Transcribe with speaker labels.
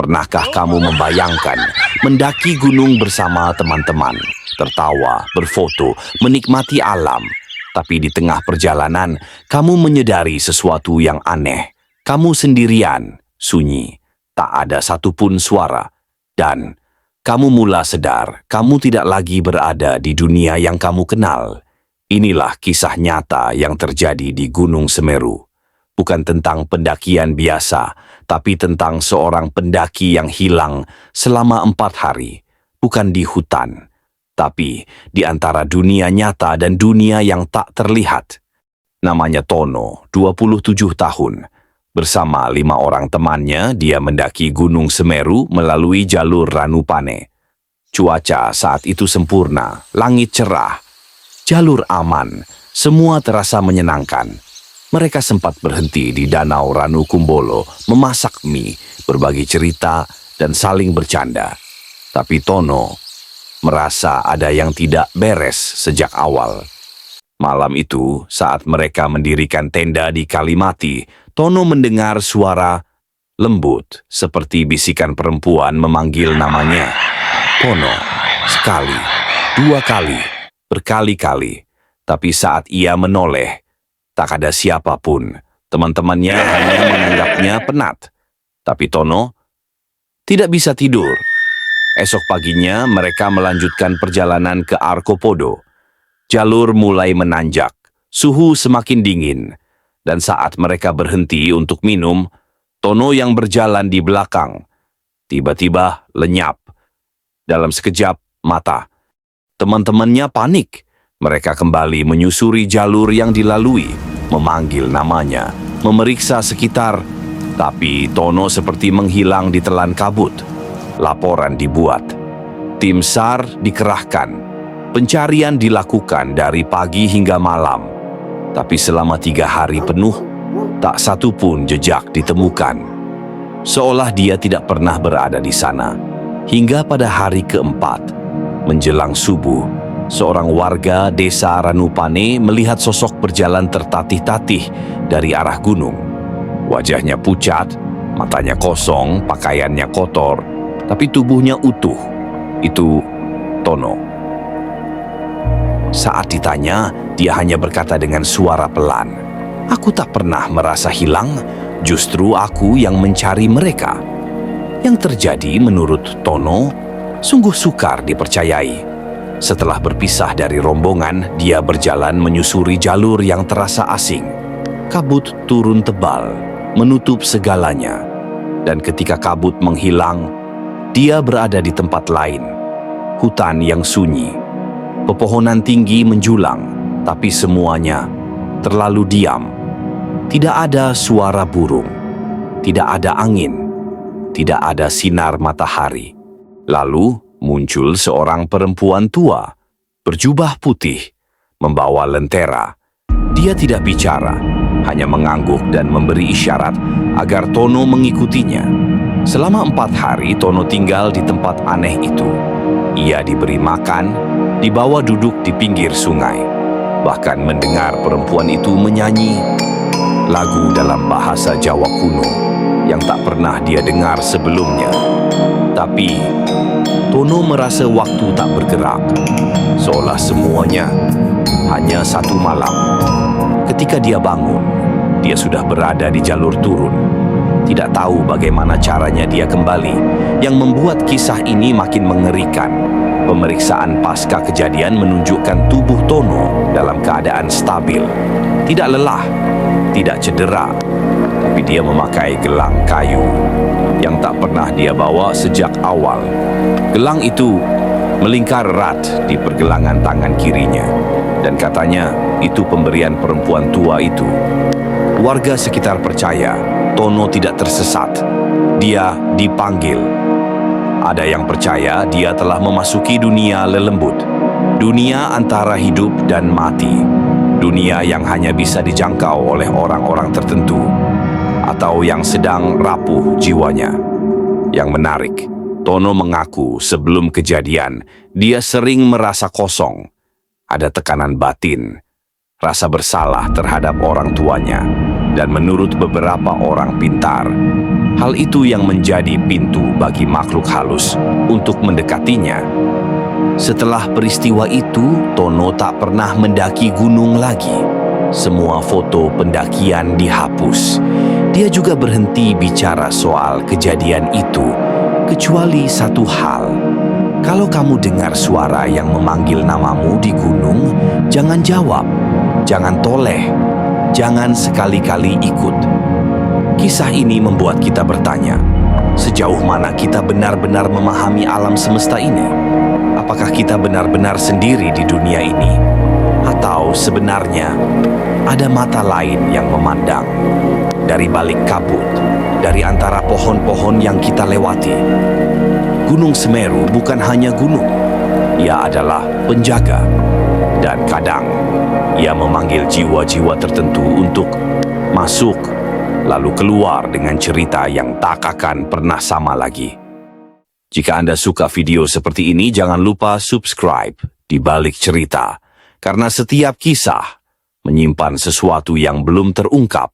Speaker 1: Pernahkah kamu membayangkan mendaki gunung bersama teman-teman, tertawa, berfoto, menikmati alam, tapi di tengah perjalanan kamu menyadari sesuatu yang aneh. Kamu sendirian, sunyi, tak ada satupun suara, dan kamu mula sadar kamu tidak lagi berada di dunia yang kamu kenal. Inilah kisah nyata yang terjadi di Gunung Semeru. Bukan tentang pendakian biasa, tapi tentang seorang pendaki yang hilang selama 4 hari. Bukan di hutan, tapi di antara dunia nyata dan dunia yang tak terlihat. Namanya Tono, 27 tahun. Bersama 5 orang temannya, dia mendaki Gunung Semeru melalui jalur Ranupane. Cuaca saat itu sempurna, langit cerah, jalur aman, semua terasa menyenangkan. Mereka sempat berhenti di Danau Ranukumbolo, memasak mie, berbagi cerita, dan saling bercanda. Tapi Tono merasa ada yang tidak beres sejak awal. Malam itu, saat mereka mendirikan tenda di Kalimati, Tono mendengar suara lembut, seperti bisikan perempuan memanggil namanya. Tono, sekali, 2 kali, berkali-kali. Tapi saat ia menoleh, tak ada siapapun. Teman-temannya hanya menganggapnya penat. Tapi Tono tidak bisa tidur. Esok paginya mereka melanjutkan perjalanan ke Arkopodo. Jalur mulai menanjak, suhu semakin dingin. Dan saat mereka berhenti untuk minum, Tono yang berjalan di belakang tiba-tiba lenyap. Dalam sekejap mata, teman-temannya panik. Mereka kembali menyusuri jalur yang dilalui, memanggil namanya, memeriksa sekitar, tapi Tono seperti menghilang di telan kabut. Laporan dibuat. Tim SAR dikerahkan. Pencarian dilakukan dari pagi hingga malam. Tapi selama 3 hari penuh, tak satu pun jejak ditemukan. Seolah dia tidak pernah berada di sana. Hingga pada hari keempat, menjelang subuh, seorang warga desa Ranupane melihat sosok berjalan tertatih-tatih dari arah gunung. Wajahnya pucat, matanya kosong, pakaiannya kotor, tapi tubuhnya utuh. Itu Tono. Saat ditanya, dia hanya berkata dengan suara pelan, "Aku tak pernah merasa hilang, justru aku yang mencari mereka." Yang terjadi menurut Tono sungguh sukar dipercayai. Setelah berpisah dari rombongan, dia berjalan menyusuri jalur yang terasa asing. Kabut turun tebal, menutup segalanya. Dan ketika kabut menghilang, dia berada di tempat lain. Hutan yang sunyi. Pepohonan tinggi menjulang, tapi semuanya terlalu diam. Tidak ada suara burung, tidak ada angin, tidak ada sinar matahari. Lalu muncul seorang perempuan tua, berjubah putih, membawa lentera. Dia tidak bicara, hanya mengangguk dan memberi isyarat agar Tono mengikutinya. Selama 4 hari Tono tinggal di tempat aneh itu. Ia diberi makan, dibawa duduk di pinggir sungai, bahkan mendengar perempuan itu menyanyi lagu dalam bahasa Jawa kuno yang tak pernah dia dengar sebelumnya. Tapi Tono merasa waktu tak bergerak, seolah semuanya hanya satu malam. Ketika dia bangun, dia sudah berada di jalur turun. Tidak tahu bagaimana caranya dia kembali. Yang membuat kisah ini makin mengerikan, pemeriksaan pasca kejadian menunjukkan tubuh Tono dalam keadaan stabil. Tidak lelah, tidak cedera, tapi dia memakai gelang kayu yang tak pernah dia bawa sejak awal. Gelang itu melingkar erat di pergelangan tangan kirinya, dan katanya itu pemberian perempuan tua itu. Warga sekitar percaya Tono tidak tersesat. Dia dipanggil. Ada yang percaya dia telah memasuki dunia lelembut, dunia antara hidup dan mati, dunia yang hanya bisa dijangkau oleh orang-orang tertentu, atau yang sedang rapuh jiwanya. Yang menarik, Tono mengaku sebelum kejadian, dia sering merasa kosong. Ada tekanan batin, rasa bersalah terhadap orang tuanya, dan menurut beberapa orang pintar, Hal itu yang menjadi pintu bagi makhluk halus untuk mendekatinya. Setelah peristiwa itu, Tono tak pernah mendaki gunung lagi. Semua foto pendakian dihapus. Dia juga berhenti bicara soal kejadian itu, kecuali satu hal. Kalau kamu dengar suara yang memanggil namamu di gunung, jangan jawab, jangan toleh, jangan sekali-kali ikut. Kisah ini membuat kita bertanya, sejauh mana kita benar-benar memahami alam semesta ini? Apakah kita benar-benar sendiri di dunia ini? Atau sebenarnya ada mata lain yang memandang dari balik kabut, dari antara pohon-pohon yang kita lewati? Gunung Semeru bukan hanya gunung, ia adalah penjaga. Dan kadang, ia memanggil jiwa-jiwa tertentu untuk masuk, lalu keluar dengan cerita yang tak akan pernah sama lagi. Jika Anda suka video seperti ini, jangan lupa subscribe di balik cerita, karena setiap kisah menyimpan sesuatu yang belum terungkap